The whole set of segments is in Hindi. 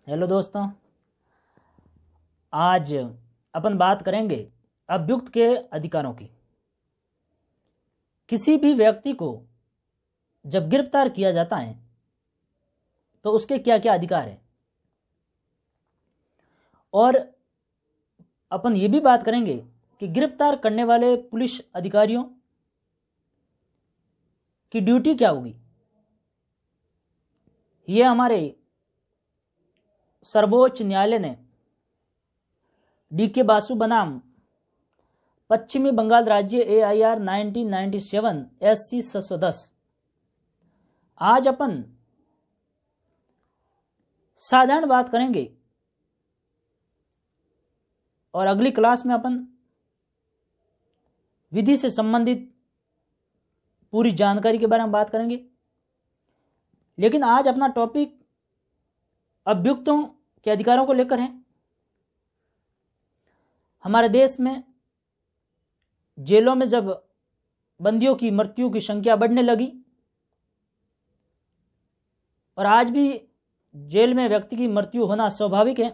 हेलो दोस्तों, आज अपन बात करेंगे अभियुक्त के अधिकारों की। किसी भी व्यक्ति को जब गिरफ्तार किया जाता है तो उसके क्या क्या अधिकार हैं, और अपन ये भी बात करेंगे कि गिरफ्तार करने वाले पुलिस अधिकारियों की ड्यूटी क्या होगी। ये हमारे सर्वोच्च न्यायालय ने डी.के. बासु बनाम पश्चिमी बंगाल राज्य AIR 1997 SC 710। आज अपन साधारण बात करेंगे और अगली क्लास में अपन विधि से संबंधित पूरी जानकारी के बारे में बात करेंगे। लेकिन आज अपना टॉपिक अभियुक्तों के अधिकारों को लेकर है। हमारे देश में जेलों में जब बंदियों की मृत्यु की संख्या बढ़ने लगी, और आज भी जेल में व्यक्ति की मृत्यु होना स्वाभाविक है,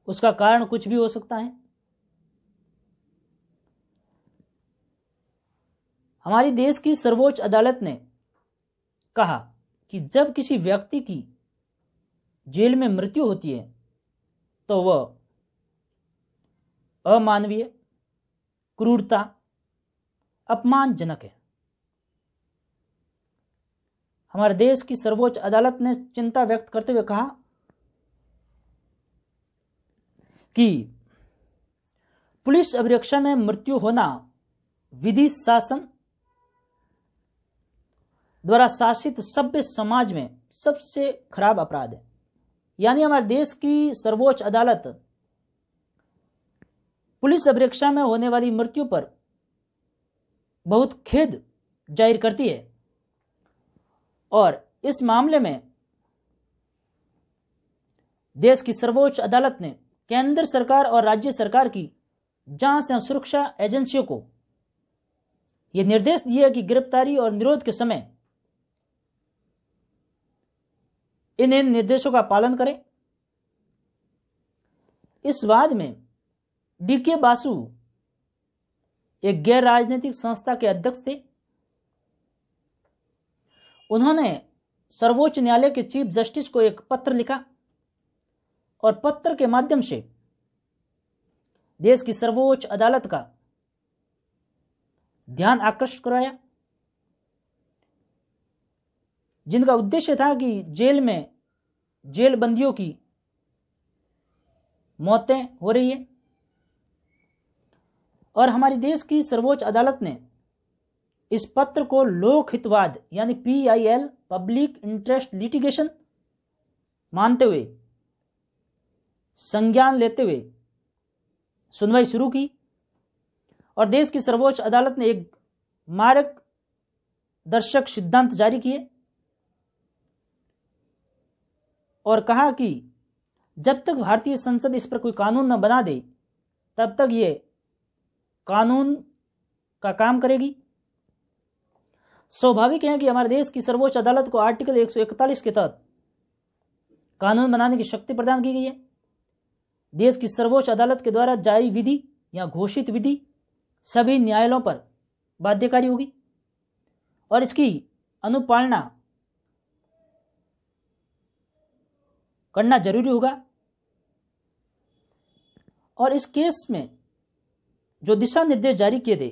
उसका कारण कुछ भी हो सकता है। हमारी देश की सर्वोच्च अदालत ने कहा कि जब किसी व्यक्ति की जेल में मृत्यु होती है तो वह अमानवीय, क्रूरता, अपमानजनक है। हमारे देश की सर्वोच्च अदालत ने चिंता व्यक्त करते हुए कहा कि पुलिस अभिरक्षा में मृत्यु होना विधि शासन द्वारा शासित सभ्य समाज में सबसे खराब अपराध है। यानी हमारे देश की सर्वोच्च अदालत पुलिस अभिरक्षा में होने वाली मृत्यु पर बहुत खेद जाहिर करती है, और इस मामले में देश की सर्वोच्च अदालत ने केंद्र सरकार और राज्य सरकार की जांच एवं सुरक्षा एजेंसियों को यह निर्देश दिए कि गिरफ्तारी और निरोध के समय इन निर्देशों का पालन करें। इस वाद में डी.के. बासु एक गैर राजनीतिक संस्था के अध्यक्ष थे। उन्होंने सर्वोच्च न्यायालय के चीफ जस्टिस को एक पत्र लिखा और पत्र के माध्यम से देश की सर्वोच्च अदालत का ध्यान आकर्षित कराया, जिनका उद्देश्य था कि जेल में जेल बंदियों की मौतें हो रही है, और हमारी देश की सर्वोच्च अदालत ने इस पत्र को लोक हितवाद यानी PIL पब्लिक इंटरेस्ट लिटिगेशन मानते हुए, संज्ञान लेते हुए सुनवाई शुरू की, और देश की सर्वोच्च अदालत ने एक मार्गदर्शक सिद्धांत जारी किए और कहा कि जब तक भारतीय संसद इस पर कोई कानून न बना दे तब तक ये कानून का काम करेगी। स्वाभाविक है कि हमारे देश की सर्वोच्च अदालत को आर्टिकल 141 के तहत कानून बनाने की शक्ति प्रदान की गई है। देश की सर्वोच्च अदालत के द्वारा जारी विधि या घोषित विधि सभी न्यायालयों पर बाध्यकारी होगी, और इसकी अनुपालना करना जरूरी होगा। और इस केस में जो दिशा निर्देश जारी किए थे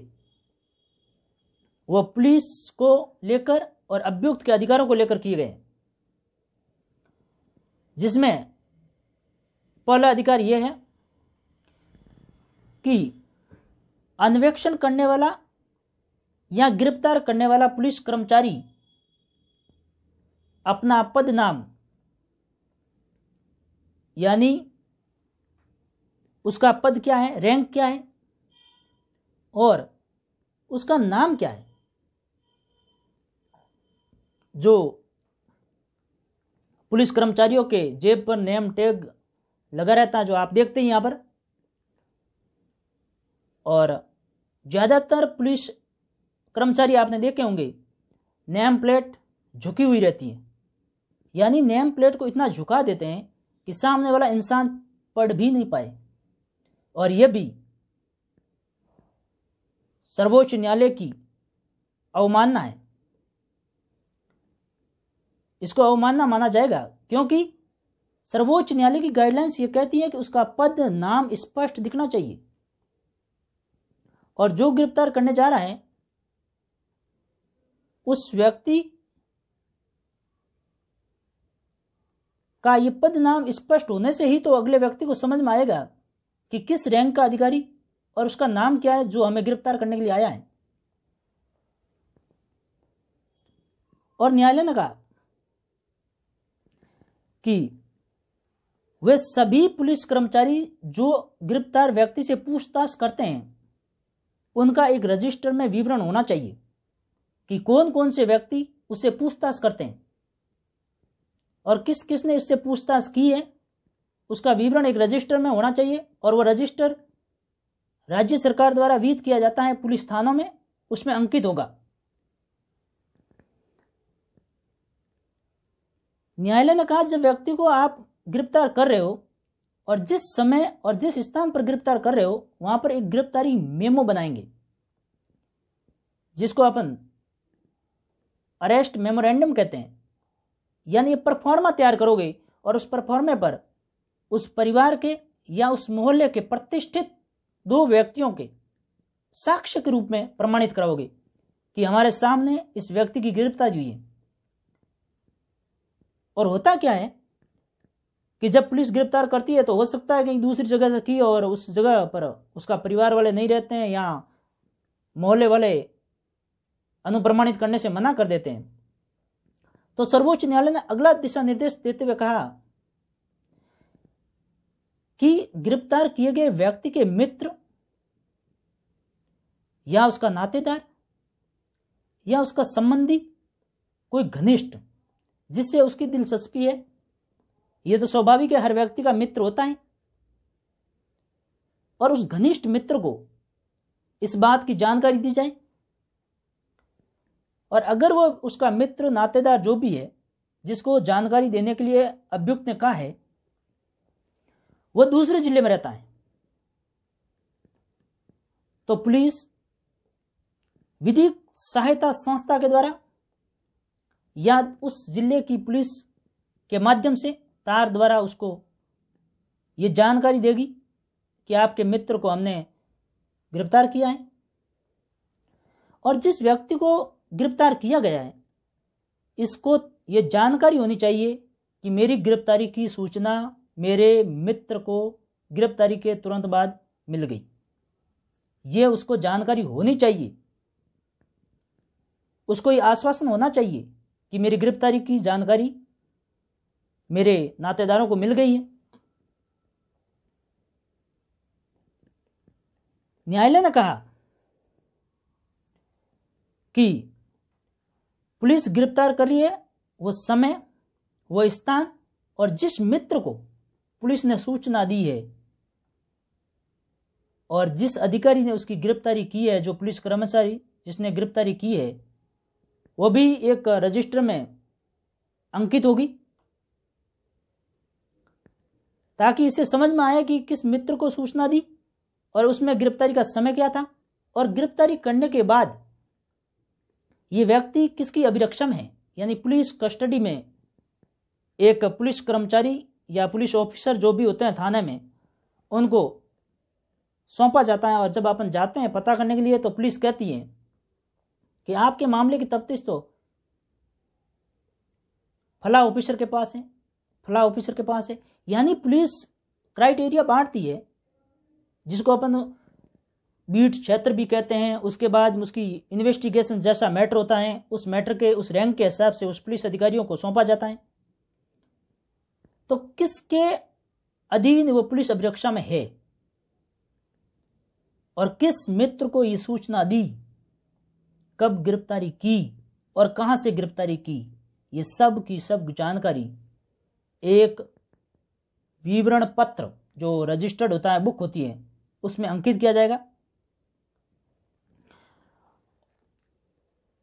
वह पुलिस को लेकर और अभियुक्त के अधिकारों को लेकर किए गए, जिसमें पहला अधिकार यह है कि अन्वेषण करने वाला या गिरफ्तार करने वाला पुलिस कर्मचारी अपना पद नाम यानी उसका पद क्या है, रैंक क्या है और उसका नाम क्या है, जो पुलिस कर्मचारियों के जेब पर नेम टैग लगा रहता है, जो आप देखते हैं यहां पर, और ज्यादातर पुलिस कर्मचारी आपने देखे होंगे नेम प्लेट झुकी हुई रहती है, यानी नेम प्लेट को इतना झुका देते हैं कि सामने वाला इंसान पढ़ भी नहीं पाए। और यह भी सर्वोच्च न्यायालय की अवमानना है, इसको अवमानना माना जाएगा, क्योंकि सर्वोच्च न्यायालय की गाइडलाइंस ये कहती है कि उसका पद नाम स्पष्ट दिखना चाहिए, और जो गिरफ्तार करने जा रहा है उस व्यक्ति का ये पद नाम स्पष्ट होने से ही तो अगले व्यक्ति को समझ में आएगा कि किस रैंक का अधिकारी और उसका नाम क्या है जो हमें गिरफ्तार करने के लिए आया है। और न्यायालय ने कहा कि वे सभी पुलिस कर्मचारी जो गिरफ्तार व्यक्ति से पूछताछ करते हैं उनका एक रजिस्टर में विवरण होना चाहिए कि कौन कौन से व्यक्ति उससे पूछताछ करते हैं और किस किस ने इससे पूछताछ की है, उसका विवरण एक रजिस्टर में होना चाहिए। और वह रजिस्टर राज्य सरकार द्वारा विहित किया जाता है पुलिस थानों में, उसमें अंकित होगा। न्यायालय ने कहा जब व्यक्ति को आप गिरफ्तार कर रहे हो और जिस समय और जिस स्थान पर गिरफ्तार कर रहे हो वहां पर एक गिरफ्तारी मेमो बनाएंगे, जिसको अपन अरेस्ट मेमोरेंडम कहते हैं। यानी ये परफॉर्मा तैयार करोगे और उस परफॉर्मे पर उस परिवार के या उस मोहल्ले के प्रतिष्ठित 2 व्यक्तियों के साक्ष्य के रूप में प्रमाणित कराओगे कि हमारे सामने इस व्यक्ति की गिरफ्तारी हुई है। और होता क्या है कि जब पुलिस गिरफ्तार करती है तो हो सकता है कहीं दूसरी जगह से की और उस जगह पर उसका परिवार वाले नहीं रहते हैं या मोहल्ले वाले अनुप्रमाणित करने से मना कर देते हैं। तो सर्वोच्च न्यायालय ने अगला दिशा निर्देश देते हुए कहा कि गिरफ्तार किए गए व्यक्ति के मित्र या उसका नातेदार या उसका संबंधी कोई घनिष्ठ जिससे उसकी दिलचस्पी है, यह तो स्वाभाविक है, हर व्यक्ति का मित्र होता है, और उस घनिष्ठ मित्र को इस बात की जानकारी दी जाए। और अगर वो उसका मित्र नातेदार जो भी है जिसको जानकारी देने के लिए अभियुक्त ने कहा है वो दूसरे जिले में रहता है, तो पुलिस विधिक सहायता संस्था के द्वारा या उस जिले की पुलिस के माध्यम से तार द्वारा उसको ये जानकारी देगी कि आपके मित्र को हमने गिरफ्तार किया है। और जिस व्यक्ति को गिरफ्तार किया गया है इसको ये जानकारी होनी चाहिए कि मेरी गिरफ्तारी की सूचना मेरे मित्र को गिरफ्तारी के तुरंत बाद मिल गई। ये उसको जानकारी होनी चाहिए, उसको ये आश्वासन होना चाहिए कि मेरी गिरफ्तारी की जानकारी मेरे नातेदारों को मिल गई है। न्यायालय ने कहा कि पुलिस गिरफ्तार कर रही है वो समय, वो स्थान और जिस मित्र को पुलिस ने सूचना दी है और जिस अधिकारी ने उसकी गिरफ्तारी की है, जो पुलिस कर्मचारी जिसने गिरफ्तारी की है, वो भी एक रजिस्टर में अंकित होगी ताकि इसे समझ में आए कि किस मित्र को सूचना दी और उसमें गिरफ्तारी का समय क्या था और गिरफ्तारी करने के बाद ये व्यक्ति किसकी अभिरक्षा में है। यानी पुलिस कस्टडी में एक पुलिस कर्मचारी या पुलिस ऑफिसर जो भी होते हैं थाने में, उनको सौंपा जाता है। और जब अपन जाते हैं पता करने के लिए तो पुलिस कहती है कि आपके मामले की तफ्तीश तो फला ऑफिसर के पास है, फला ऑफिसर के पास है। यानी पुलिस क्राइटेरिया बांटती है जिसको अपन बीट क्षेत्र भी कहते हैं। उसके बाद उसकी इन्वेस्टिगेशन जैसा मैटर होता है उस मैटर के उस रैंक के हिसाब से उस पुलिस अधिकारियों को सौंपा जाता है। तो किसके अधीन वो पुलिस अभिरक्षा में है और किस मित्र को ये सूचना दी, कब गिरफ्तारी की और कहां से गिरफ्तारी की, ये सब की सब जानकारी एक विवरण पत्र जो रजिस्टर्ड होता है, बुक होती है, उसमें अंकित किया जाएगा।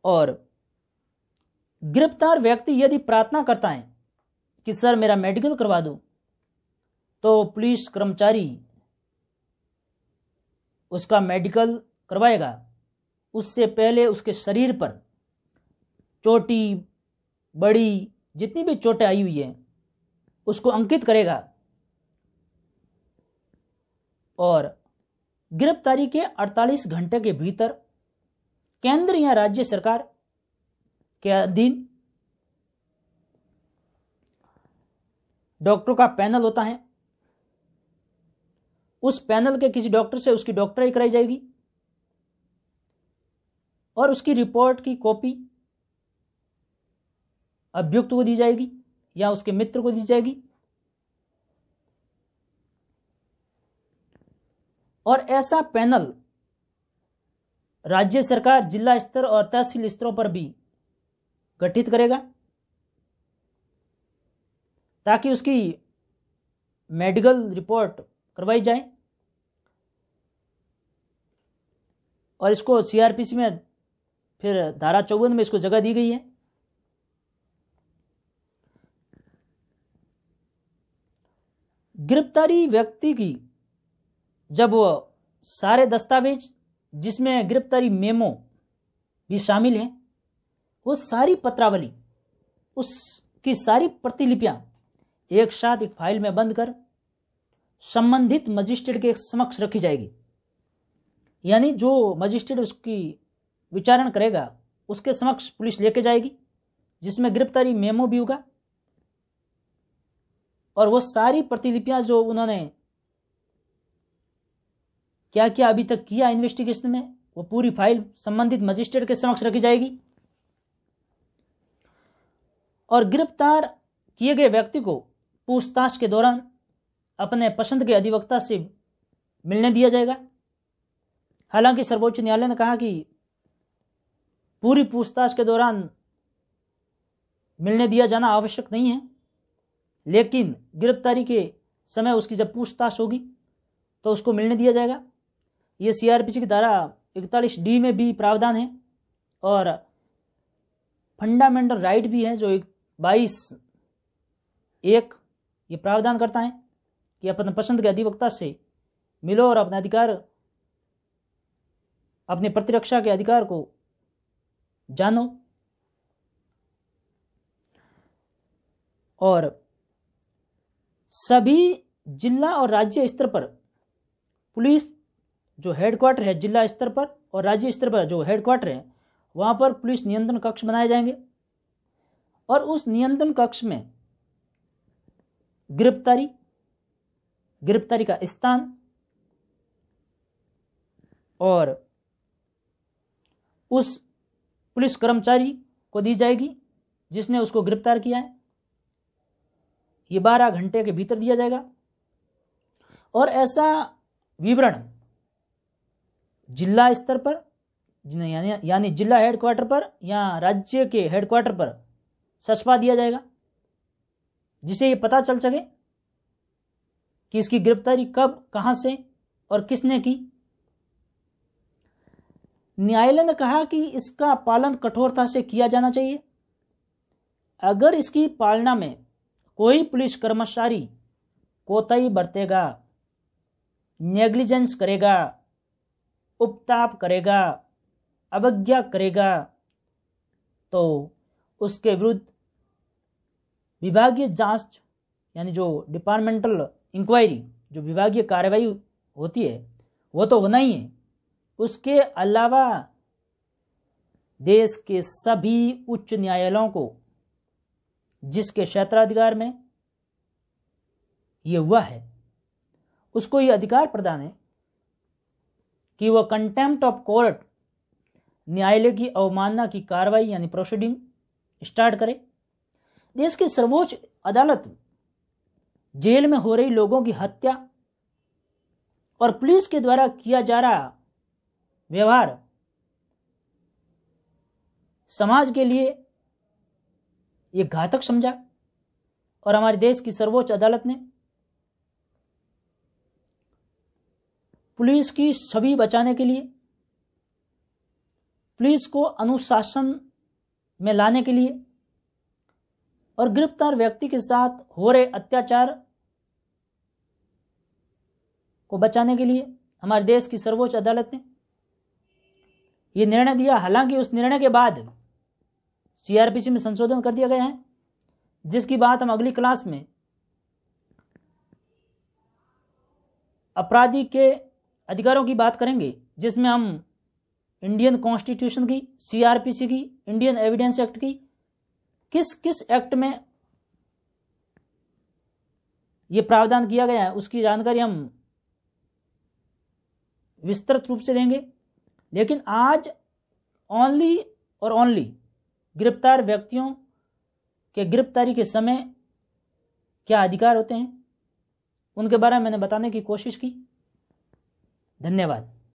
और गिरफ्तार व्यक्ति यदि प्रार्थना करता है कि सर मेरा मेडिकल करवा दो, तो पुलिस कर्मचारी उसका मेडिकल करवाएगा। उससे पहले उसके शरीर पर चोटी बड़ी जितनी भी चोटें आई हुई हैं उसको अंकित करेगा और गिरफ्तारी के 48 घंटे के भीतर केंद्र या राज्य सरकार के अधीन डॉक्टरों का पैनल होता है, उस पैनल के किसी डॉक्टर से उसकी डॉक्टरी कराई जाएगी और उसकी रिपोर्ट की कॉपी अभियुक्त को दी जाएगी या उसके मित्र को दी जाएगी। और ऐसा पैनल राज्य सरकार जिला स्तर और तहसील स्तरों पर भी गठित करेगा ताकि उसकी मेडिकल रिपोर्ट करवाई जाए और इसको सीआरपीसी में फिर धारा 54 में इसको जगह दी गई है। गिरफ्तारी व्यक्ति की जब वो सारे दस्तावेज जिसमें गिरफ्तारी मेमो भी शामिल हैं, वो सारी पत्रावली उसकी सारी प्रतिलिपियां एक साथ एक फाइल में बंद कर संबंधित मजिस्ट्रेट के समक्ष रखी जाएगी। यानी जो मजिस्ट्रेट उसकी विचारण करेगा उसके समक्ष पुलिस लेके जाएगी, जिसमें गिरफ्तारी मेमो भी होगा और वो सारी प्रतिलिपियां जो उन्होंने क्या क्या अभी तक किया इन्वेस्टिगेशन में, वो पूरी फाइल संबंधित मजिस्ट्रेट के समक्ष रखी जाएगी। और गिरफ्तार किए गए व्यक्ति को पूछताछ के दौरान अपने पसंद के अधिवक्ता से मिलने दिया जाएगा। हालांकि सर्वोच्च न्यायालय ने कहा कि पूरी पूछताछ के दौरान मिलने दिया जाना आवश्यक नहीं है, लेकिन गिरफ्तारी के समय उसकी जब पूछताछ होगी तो उसको मिलने दिया जाएगा। ये सीआरपीसी की धारा 41D में भी प्रावधान है और फंडामेंटल राइट भी है जो 22(1) ये प्रावधान करता है कि अपने पसंद के अधिवक्ता से मिलो और अपने अधिकार, अपनी प्रतिरक्षा के अधिकार को जानो। और सभी जिला और राज्य स्तर पर पुलिस जो हेडक्वार्टर है जिला स्तर पर और राज्य स्तर पर जो हेडक्वार्टर है वहाँ पर पुलिस नियंत्रण कक्ष बनाए जाएंगे और उस नियंत्रण कक्ष में गिरफ्तारी का स्थान और उस पुलिस कर्मचारी को दी जाएगी जिसने उसको गिरफ्तार किया है। ये 12 घंटे के भीतर दिया जाएगा और ऐसा विवरण जिला स्तर पर यानी जिला हेडक्वार्टर पर या राज्य के हेडक्वार्टर पर सचपा दिया जाएगा, जिसे ये पता चल सके कि इसकी गिरफ्तारी कब, कहां से और किसने की। न्यायालय ने कहा कि इसका पालन कठोरता से किया जाना चाहिए। अगर इसकी पालना में कोई पुलिस कर्मचारी कोताही बरतेगा, नेग्लिजेंस करेगा, उपताप करेगा, अवज्ञा करेगा, तो उसके विरुद्ध विभागीय जांच यानी जो डिपार्टमेंटल इंक्वायरी, जो विभागीय कार्रवाई होती है, वो तो होना ही है। उसके अलावा देश के सभी उच्च न्यायालयों को जिसके क्षेत्राधिकार में ये हुआ है उसको ये अधिकार प्रदान है कि वह कंटेम्प्ट ऑफ कोर्ट न्यायालय की अवमानना की कार्रवाई यानी प्रोसीडिंग स्टार्ट करे। देश की सर्वोच्च अदालत जेल में हो रही लोगों की हत्या और पुलिस के द्वारा किया जा रहा व्यवहार समाज के लिए ये घातक समझा और हमारे देश की सर्वोच्च अदालत ने पुलिस की छवि बचाने के लिए, पुलिस को अनुशासन में लाने के लिए और गिरफ्तार व्यक्ति के साथ हो रहे अत्याचार को बचाने के लिए हमारे देश की सर्वोच्च अदालत ने यह निर्णय दिया। हालांकि उस निर्णय के बाद सीआरपीसी में संशोधन कर दिया गया है, जिसकी बात हम अगली क्लास में अपराधी के अधिकारों की बात करेंगे, जिसमें हम इंडियन कॉन्स्टिट्यूशन की, सीआरपीसी की, इंडियन एविडेंस एक्ट की, किस किस एक्ट में यह प्रावधान किया गया है उसकी जानकारी हम विस्तृत रूप से देंगे। लेकिन आज ओनली और ओनली गिरफ्तार व्यक्तियों के गिरफ्तारी के समय क्या अधिकार होते हैं उनके बारे में मैंने बताने की कोशिश की। धन्यवाद।